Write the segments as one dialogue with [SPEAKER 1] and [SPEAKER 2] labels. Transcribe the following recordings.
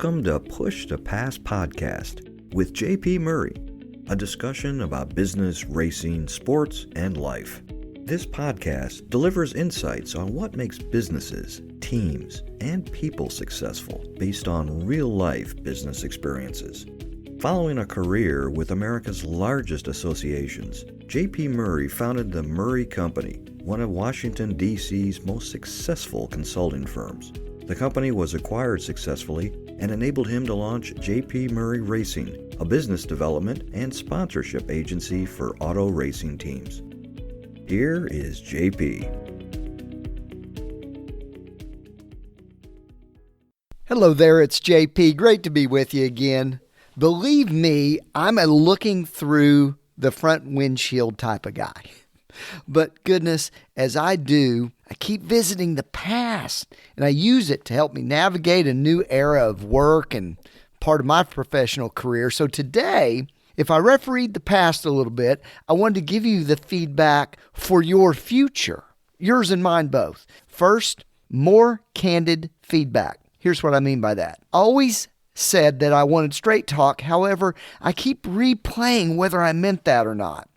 [SPEAKER 1] Welcome to Push to Pass podcast with JP Murray, a discussion about business, racing, sports, and life. This podcast delivers insights on what makes businesses, teams, and people successful based on real-life business experiences. Following a career with America's largest associations, JP Murray founded the Murray Company, one of Washington, D.C.'s most successful consulting firms. The company was acquired successfully and enabled him to launch JP Murray Racing, a business development and sponsorship agency for auto racing teams. Here is JP.
[SPEAKER 2] Hello there, it's JP. Great to be with you again. Believe me, I'm a looking through the front windshield type of guy. But goodness, as I do, I keep visiting the past, and I use it to help me navigate a new era of work and part of my professional career. So today, if I refereed the past a little bit, I wanted to give you the feedback for your future, yours and mine both. First, more candid feedback. Here's what I mean by that. I always said that I wanted straight talk. However, I keep replaying whether I meant that or not.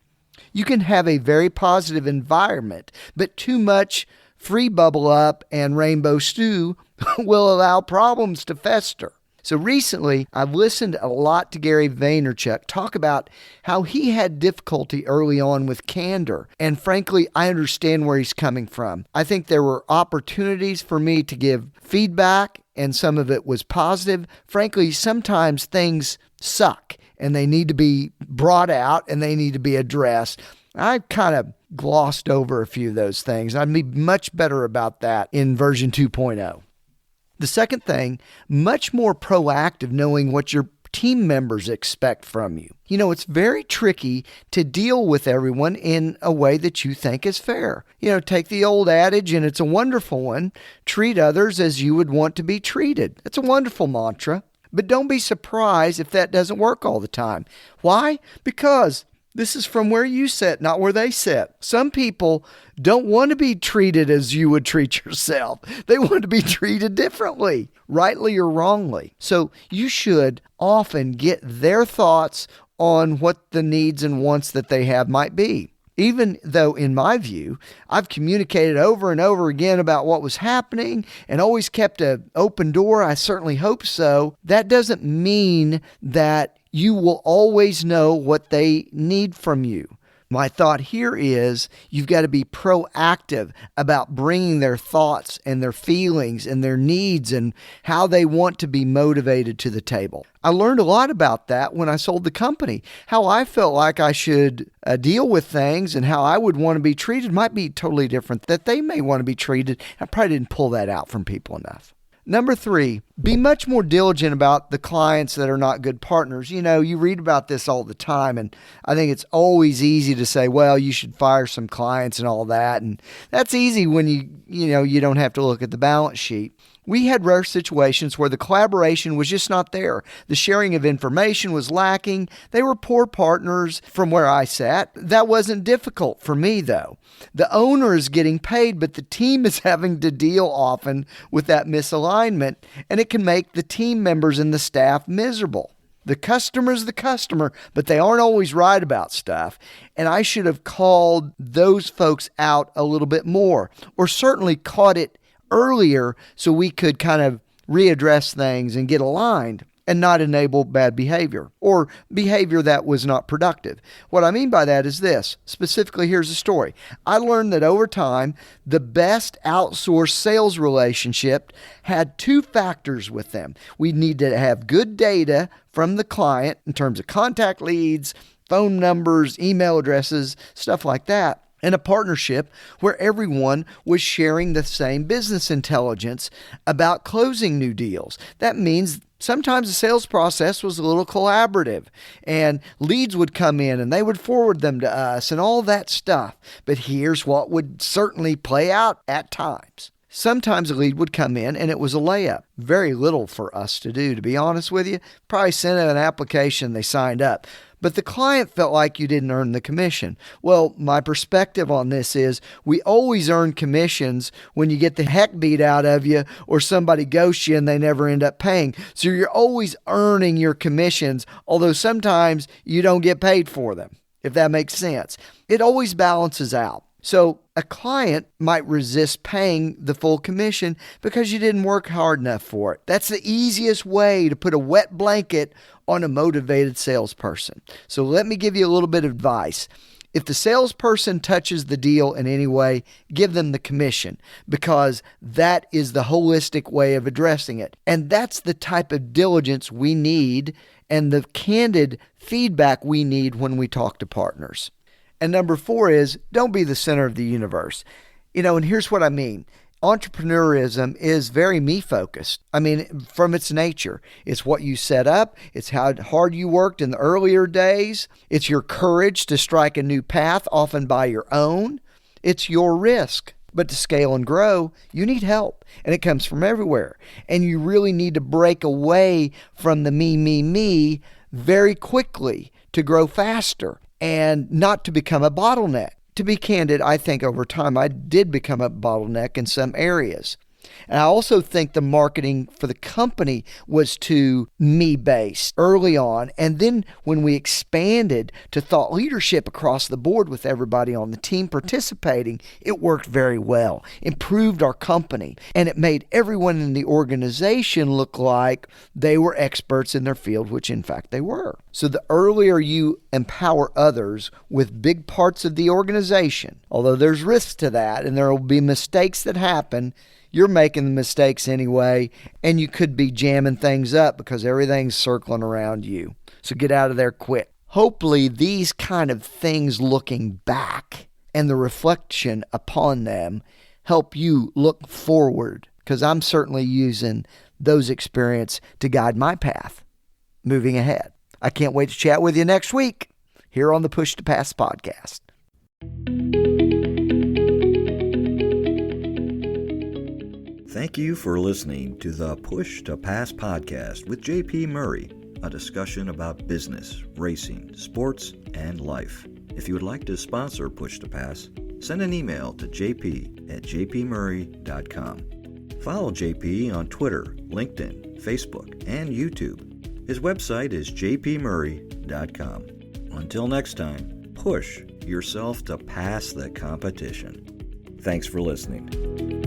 [SPEAKER 2] You can have a very positive environment, but too much free bubble up and rainbow stew will allow problems to fester. So recently, I've listened a lot to Gary Vaynerchuk talk about how he had difficulty early on with candor. And frankly, I understand where he's coming from. I think there were opportunities for me to give feedback, and some of it was positive. Frankly, sometimes things suck and they need to be brought out and they need to be addressed. I kind of glossed over a few of those things. I'd be much better about that in version 2.0. The second thing, much more proactive, knowing what your team members expect from you. You know, it's very tricky to deal with everyone in a way that you think is fair. You know, take the old adage, and it's a wonderful one, treat others as you would want to be treated. It's a wonderful mantra, but don't be surprised if that doesn't work all the time. Why? Because this is from where you sit, not where they sit. Some people don't want to be treated as you would treat yourself. They want to be treated differently, rightly or wrongly. So you should often get their thoughts on what the needs and wants that they have might be. Even though, in my view, I've communicated over and over again about what was happening and always kept an open door, I certainly hope so, that doesn't mean that you will always know what they need from you. My thought here is you've got to be proactive about bringing their thoughts and their feelings and their needs and how they want to be motivated to the table. I learned a lot about that when I sold the company. How I felt like I should deal with things and how I would want to be treated might be totally different that they may want to be treated. I probably didn't pull that out from people enough. Number 3, be much more diligent about the clients that are not good partners. You know, you read about this all the time, and I think it's always easy to say, well, you should fire some clients and all that. And that's easy when you don't have to look at the balance sheet. We had rare situations where the collaboration was just not there. The sharing of information was lacking. They were poor partners from where I sat. That wasn't difficult for me, though. The owner is getting paid, but the team is having to deal often with that misalignment, and it can make the team members and the staff miserable. The customer's the customer, but they aren't always right about stuff. And I should have called those folks out a little bit more, or certainly caught it earlier so we could kind of readdress things and get aligned and not enable bad behavior or behavior that was not productive. What I mean by that is this. Specifically, here's a story. I learned that over time, the best outsourced sales relationship had 2 factors with them. We need to have good data from the client in terms of contact leads, phone numbers, email addresses, stuff like that. And a partnership where everyone was sharing the same business intelligence about closing new deals. That means sometimes the sales process was a little collaborative and leads would come in and they would forward them to us and all that stuff. But here's what would certainly play out at times. Sometimes a lead would come in and it was a layup. Very little for us to do, to be honest with you. Probably sent an application, they signed up. but the client felt like you didn't earn the commission. Well, my perspective on this is we always earn commissions when you get the heck beat out of you or somebody ghosts you and they never end up paying. So you're always earning your commissions, although sometimes you don't get paid for them, if that makes sense. It always balances out. So a client might resist paying the full commission because you didn't work hard enough for it. That's the easiest way to put a wet blanket on a motivated salesperson. So let me give you a little bit of advice. If the salesperson touches the deal in any way, give them the commission, because that is the holistic way of addressing it. And that's the type of diligence we need and the candid feedback we need when we talk to partners. And number 4 is, don't be the center of the universe. And here's what I mean. Entrepreneurism is very me-focused. From its nature. It's what you set up. It's how hard you worked in the earlier days. It's your courage to strike a new path, often by your own. It's your risk. But to scale and grow, you need help. And it comes from everywhere. And you really need to break away from the me very quickly to grow faster and not to become a bottleneck. To be candid, I think over time I did become a bottleneck in some areas. And I also think the marketing for the company was too me-based early on. And then when we expanded to thought leadership across the board with everybody on the team participating, it worked very well, improved our company, and it made everyone in the organization look like they were experts in their field, which in fact they were. So the earlier you empower others with big parts of the organization, although there's risks to that and there will be mistakes that happen, you're making the mistakes anyway, and you could be jamming things up because everything's circling around you. So get out of there quick. Hopefully these kind of things looking back and the reflection upon them help you look forward, because I'm certainly using those experiences to guide my path moving ahead. I can't wait to chat with you next week here on the Push to Pass podcast.
[SPEAKER 1] Thank you for listening to the Push to Pass podcast with JP Murray, a discussion about business, racing, sports, and life. If you would like to sponsor Push to Pass, send an email to jp@jpmurray.com. Follow JP on Twitter, LinkedIn, Facebook, and YouTube. His website is jpmurray.com. Until next time, push yourself to pass the competition. Thanks for listening.